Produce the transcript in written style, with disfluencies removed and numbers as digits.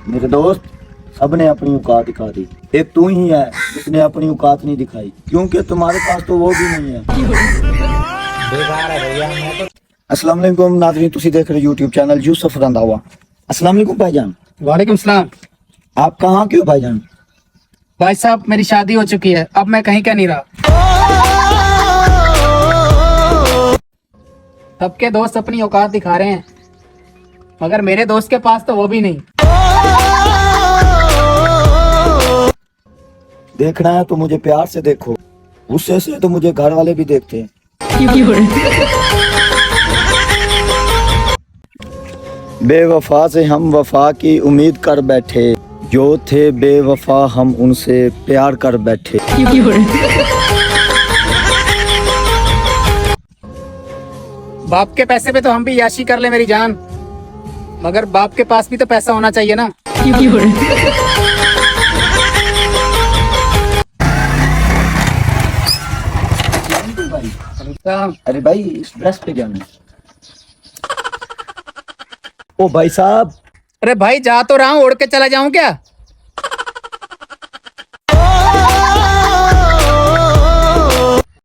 मेरे दोस्त, सबने अपनी औकात दिखा दी, एक तू ही है जिसने अपनी औकात नहीं दिखाई, क्योंकि तुम्हारे पास तो वो भी नहीं है। अस्सलाम वालेकुम नाज़रीन, तुसी देख रहे यूट्यूब चैनल यूसुफ रंधावा। अस्सलाम वालेकुम भाईजान। वालेकुम सलाम। आप कहाँ के हो भाईजान? भाई साहब मेरी शादी हो चुकी है, अब मैं कहीं का नहीं रहा। सबके दोस्त अपनी औकात दिखा रहे हैं, मगर मेरे दोस्त के पास तो वो भी नहीं। देखना है तो मुझे प्यार से देखो, गुस्से से तो मुझे घर वाले भी देखते हैं। बेवफा से हम वफा की उम्मीद कर बैठे, जो थे बेवफा हम उनसे प्यार कर बैठे। बाप के पैसे पे तो हम भी याशी कर ले मेरी जान, मगर बाप के पास भी तो पैसा होना चाहिए ना। अरे भाई, इस ड्रेस पे जाना। ओ भाई साहब। अरे भाई जा तो रहा हूँ, उड़ के चला जाऊं क्या?